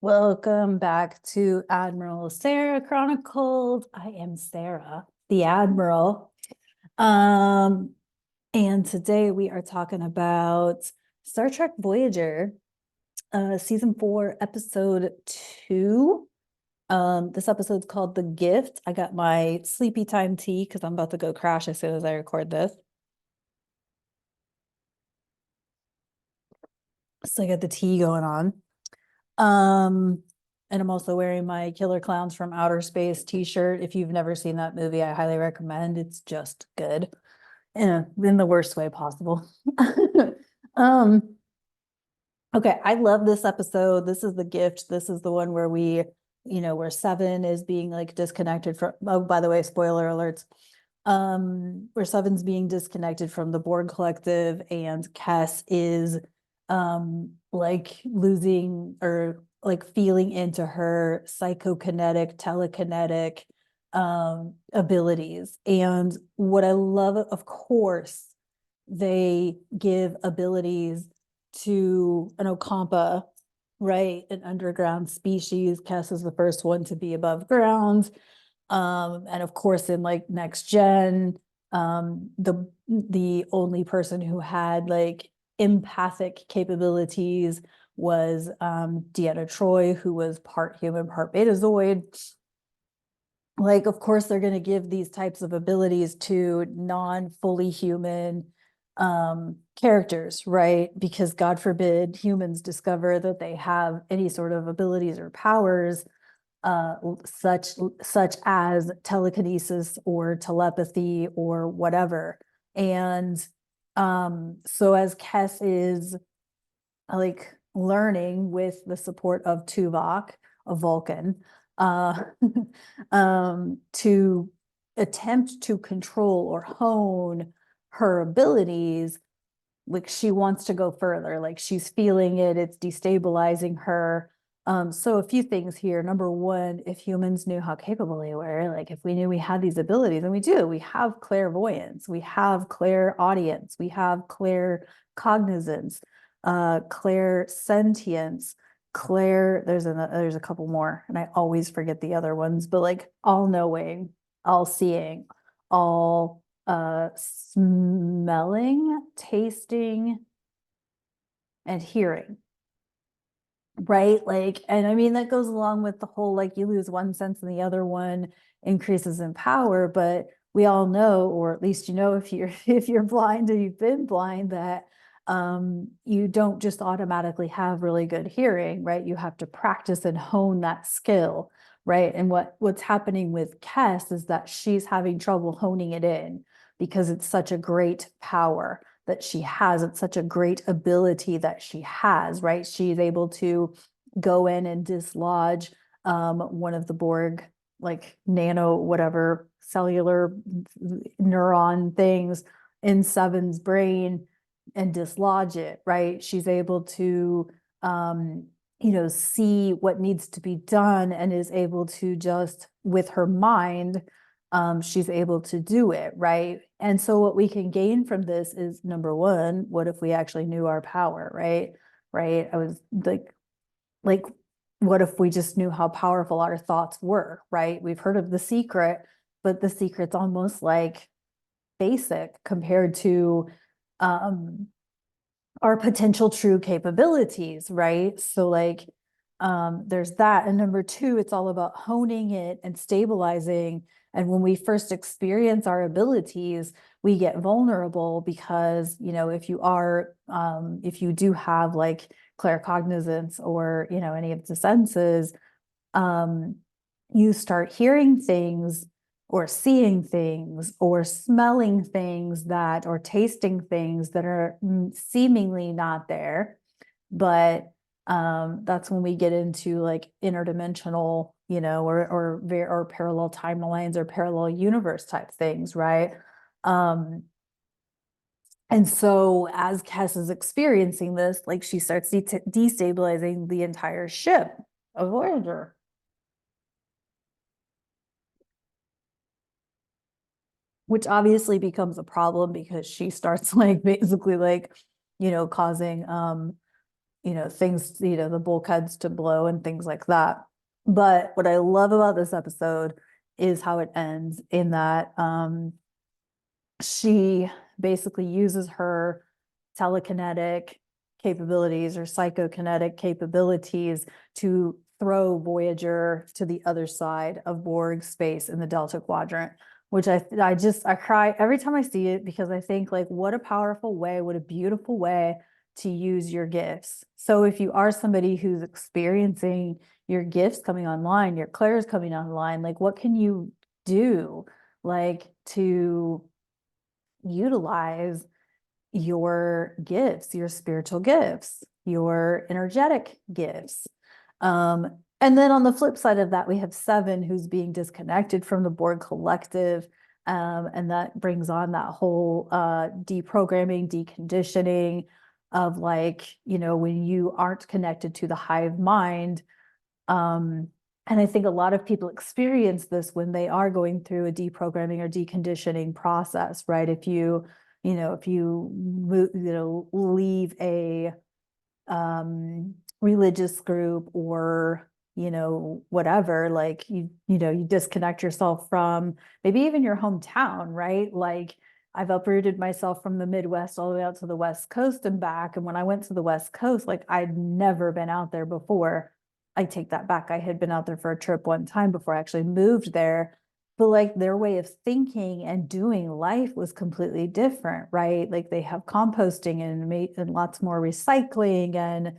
Welcome back to Admiral Sara Chronicles. I am Sarah, the Admiral. Um, and today we are talking about Star Trek Voyager, season 4, episode 2. This episode's called The Gift. I got my sleepy time tea because I'm about to go crash as soon as I record this. So I got the tea going on. And I'm also wearing my Killer Clowns from Outer Space t-shirt. If you've never seen that movie, I highly recommend. It's just good in the worst way possible. um, okay, I love this episode. This is The Gift. This is the one where where Seven is being like disconnected from, oh, by the way, spoiler alerts. Where Seven's being disconnected from the Borg Collective and Kes is like losing or like feeling into her psychokinetic, telekinetic abilities. And what I love, of course, they give abilities to an Okampa, right? An underground species. Kes is the first one to be above ground. And of course, in like next gen, the only person who had like empathic capabilities was Deanna Troi, who was part human, part betazoid. Like, of course, they're going to give these types of abilities to non-fully human characters, right? Because God forbid humans discover that they have any sort of abilities or powers, such as telekinesis or telepathy or whatever. And so as Kes is like learning with the support of Tuvok, a Vulcan, uh, to attempt to control or hone her abilities, like she wants to go further, like she's feeling it, it's destabilizing her. So a few things here. Number one, if humans knew how capable they were, like if we knew we had these abilities, and we do, we have clairvoyance, we have clairaudience, we have claircognizance, clairsentience, there's a couple more, and I always forget the other ones, but like all knowing, all seeing, all smelling, tasting, and hearing, right? Like, and I mean, that goes along with the whole like you lose one sense and the other one increases in power. But we all know, or at least if you're if you're blind or you've been blind, that you don't just automatically have really good hearing, right? You have to practice and hone that skill, right? And what's happening with Kes is that she's having trouble honing it in because it's such a great power that she has. It's such a great ability that she has, right? She's able to go in and dislodge one of the Borg, like nano, whatever, cellular neuron things in Seven's brain and dislodge it, right? She's able to, see what needs to be done and is able to just, with her mind, she's able to do it, right? And so what we can gain from this is number one, what if we actually knew our power, right? Right. I was like, what if we just knew how powerful our thoughts were, right? We've heard of The Secret, but The Secret's almost like basic compared to um our potential true capabilities, right? So like there's that. And number two, it's all about honing it and stabilizing. And when we first experience our abilities, we get vulnerable because, if you do have like claircognizance or, any of the senses, um, you start hearing things or seeing things or smelling things or tasting things that are seemingly not there. But that's when we get into like interdimensional, or parallel timelines or parallel universe type things, right? Um, and so as Kes is experiencing this, like she starts destabilizing the entire ship of Voyager. Which obviously becomes a problem because she starts like basically like causing things, the bulkheads to blow and things like that. But what I love about this episode is how it ends, in that she basically uses her telekinetic capabilities or psychokinetic capabilities to throw Voyager to the other side of Borg space in the Delta Quadrant, which I cry every time I see it, because I think, like, what a powerful way, what a beautiful way to use your gifts. So if you are somebody who's experiencing your gifts coming online, your clairs coming online, like, what can you do, like, to utilize your gifts, your spiritual gifts, your energetic gifts? And then on the flip side of that, we have Seven, who's being disconnected from the Borg collective. And that brings on that whole deprogramming, deconditioning of, like, when you aren't connected to the hive mind. And I think a lot of people experience this when they are going through a deprogramming or deconditioning process, right? If you leave a religious group, or whatever, like, you disconnect yourself from maybe even your hometown, right? Like, I've uprooted myself from the Midwest all the way out to the West Coast and back, and when I went to the West Coast, like, I'd never been out there before. I take that back, I had been out there for a trip one time before I actually moved there, but, like, their way of thinking and doing life was completely different, right? Like, they have composting and lots more recycling, and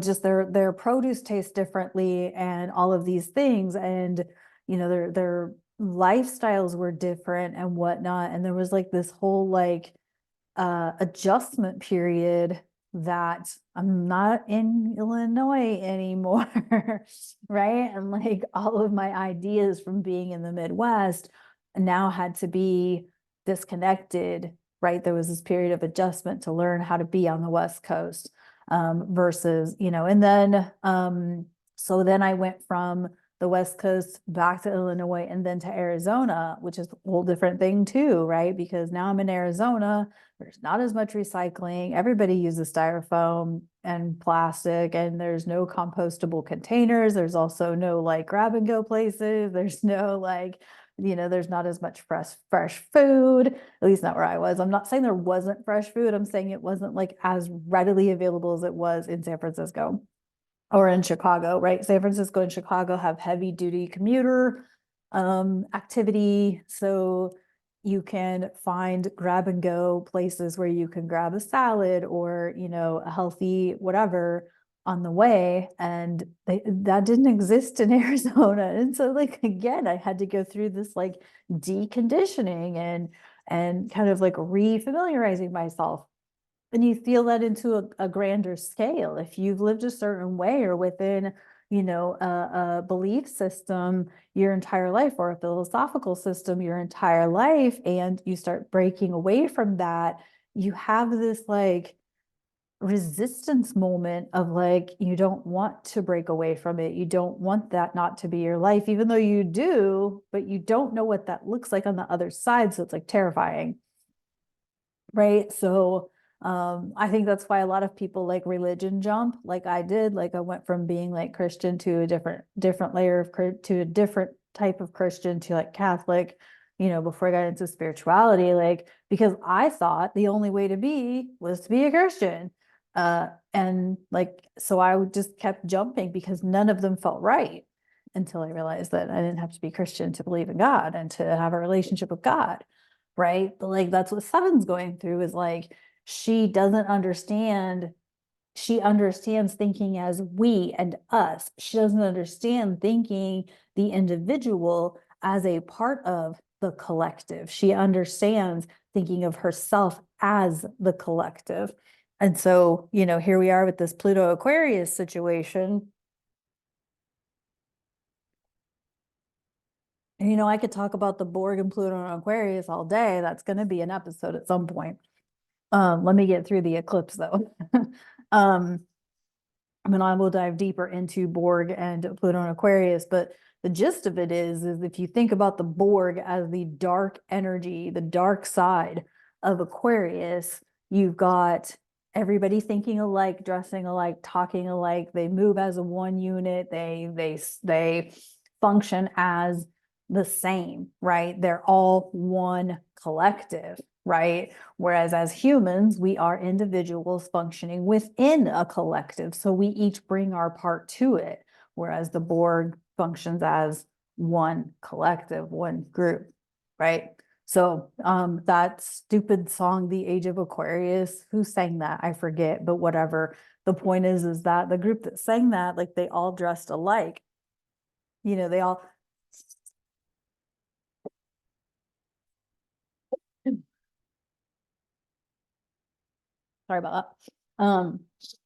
just their produce tastes differently and all of these things, and their lifestyles were different and whatnot, and there was, like, this whole, like, adjustment period, that I'm not in Illinois anymore, right? And, like, all of my ideas from being in the Midwest now had to be disconnected, right? There was this period of adjustment to learn how to be on the West Coast, versus, and then, so then I went from the West Coast back to Illinois and then to Arizona, which is a whole different thing too, right? Because now I'm in Arizona, there's not as much recycling. Everybody uses styrofoam and plastic, and there's no compostable containers. There's also no, like, grab and go places. There's no, like, there's not as much fresh food, at least not where I was. I'm not saying there wasn't fresh food. I'm saying it wasn't, like, as readily available as it was in San Francisco or in Chicago, right? San Francisco and Chicago have heavy duty commuter activity. So you can find grab and go places where you can grab a salad or, a healthy whatever on the way. And that didn't exist in Arizona. And so, like, again, I had to go through this, like, deconditioning and kind of, like, refamiliarizing myself. And you feel that into a grander scale. If you've lived a certain way or within, a belief system your entire life, or a philosophical system your entire life, and you start breaking away from that, you have this, like, resistance moment of, like, you don't want to break away from it. You don't want that not to be your life, even though you do, but you don't know what that looks like on the other side. So it's, like, terrifying. Right. So I think that's why a lot of people, like, religion jump, like I did. Like, I went from being, like, Christian to a different layer to a different type of Christian to, like, Catholic, before I got into spirituality, like, because I thought the only way to be was to be a Christian. And, like, so I just kept jumping because none of them felt right, until I realized that I didn't have to be Christian to believe in God and to have a relationship with God. Right. But, like, that's what Seven's going through, is, like, she doesn't understand. She understands thinking as we and us. She doesn't understand thinking the individual as a part of the collective. She understands thinking of herself as the collective. And so, here we are with this Pluto Aquarius situation. And, I could talk about the Borg and Pluto and Aquarius all day. That's going to be an episode at some point. Let me get through the eclipse, though. I mean, I will dive deeper into Borg and Pluto and Aquarius, but the gist of it is if you think about the Borg as the dark energy, the dark side of Aquarius, you've got everybody thinking alike, dressing alike, talking alike. They move as a one unit. They function as the same, right? They're all one collective, right? Whereas as humans, we are individuals functioning within a collective. So we each bring our part to it. Whereas the Borg functions as one collective, one group, right? So that stupid song, The Age of Aquarius, who sang that? I forget, but whatever. The point is that the group that sang that, like they all dressed alike. They all sorry about that.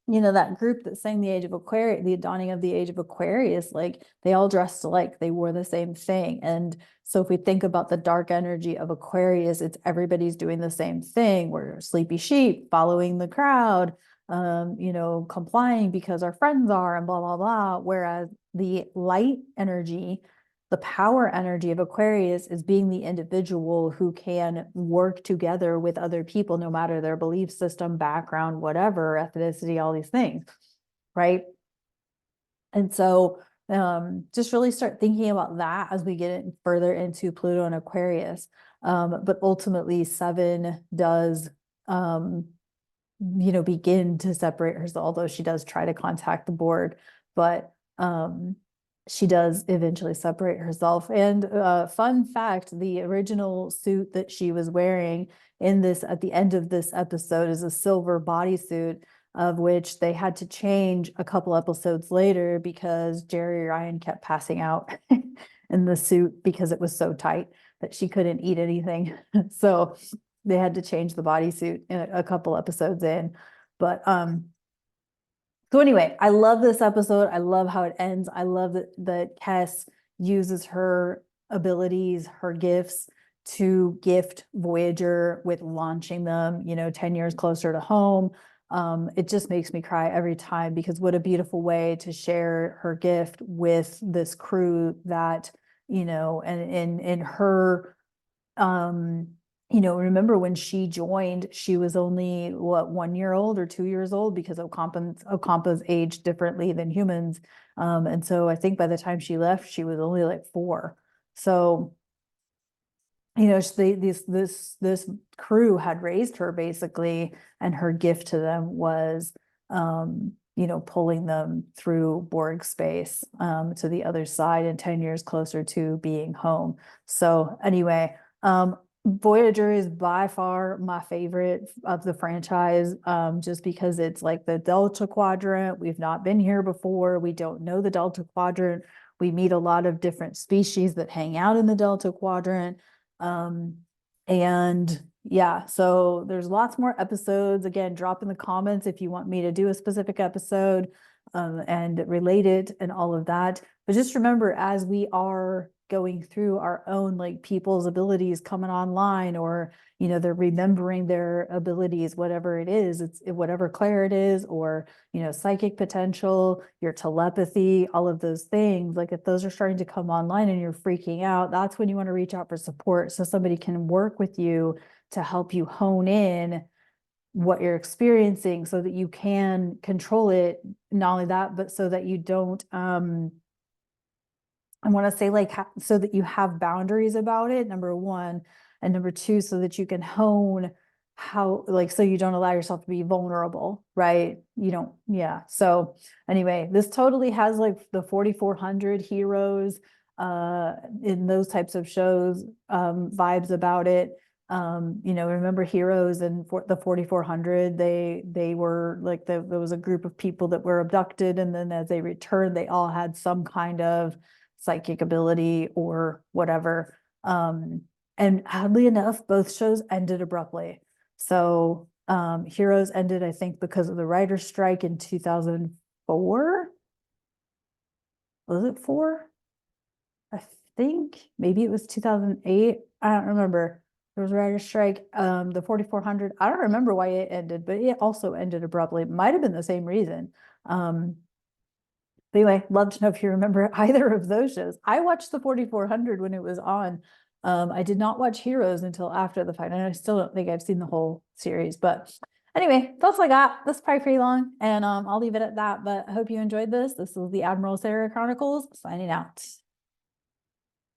That group that sang the Age of Aquarius, the dawning of the Age of Aquarius, like they all dressed alike, they wore the same thing. And so if we think about the dark energy of Aquarius, it's everybody's doing the same thing. We're sleepy sheep following the crowd, complying because our friends are and blah, blah, blah. Whereas the light energy, the power energy of Aquarius is being the individual who can work together with other people, no matter their belief system, background, whatever, ethnicity, all these things, right? And so just really start thinking about that as we get further into Pluto and Aquarius. But ultimately, Seven does, begin to separate herself, although she does try to contact the board, but she does eventually separate herself. And fun fact, the original suit that she was wearing at the end of this episode is a silver bodysuit, of which they had to change a couple episodes later because Jerry Ryan kept passing out in the suit because it was so tight that she couldn't eat anything. So they had to change the bodysuit a couple episodes in. But so anyway, I love this episode. I love how it ends. I love that Kes uses her abilities, her gifts to gift Voyager with launching them, 10 years closer to home. It just makes me cry every time, because what a beautiful way to share her gift with this crew that, and in her, remember when she joined, she was only 1 year old or 2 years old, because Ocampa's aged differently than humans. And so I think by the time she left, she was only like 4. So, this crew had raised her basically, and her gift to them was, pulling them through Borg space, to the other side and 10 years closer to being home. So anyway, Voyager is by far my favorite of the franchise, just because it's like the Delta Quadrant. We've not been here before. We don't know the Delta Quadrant. We meet a lot of different species that hang out in the Delta Quadrant. And yeah, so there's lots more episodes. Again, drop in the comments if you want me to do a specific episode, and relate it and all of that. But just remember, as we are going through our own, like, people's abilities coming online, or they're remembering their abilities, whatever it is, it's whatever Claire it is, or psychic potential, your telepathy, all of those things. Like, if those are starting to come online and you're freaking out, that's when you want to reach out for support, so somebody can work with you to help you hone in what you're experiencing, so that you can control it. Not only that, but so that you don't I want to say, like, so that you have boundaries about it, number one, and number two, so that you can hone how, like, so you don't allow yourself to be vulnerable, right? You don't, yeah. So anyway, this totally has like the 4400 heroes in those types of shows, vibes about it. Remember Heroes and the 4400, they were like, there was a group of people that were abducted, and then as they returned, they all had some kind of psychic ability or whatever. And oddly enough, both shows ended abruptly. So Heroes ended, I think, because of the writer's strike in 2004. Was it 4? I think maybe it was 2008. I don't remember. There was a writer's strike. The 4400, I don't remember why it ended, but it also ended abruptly. It might have been the same reason. But anyway, love to know if you remember either of those shows. I watched the 4400 when it was on. I did not watch Heroes until after the fact, and I still don't think I've seen the whole series. But Anyway, that's all I got. That's probably pretty long, and I'll leave it at that. But I hope you enjoyed this. This is the Admiral Sara Chronicles signing out.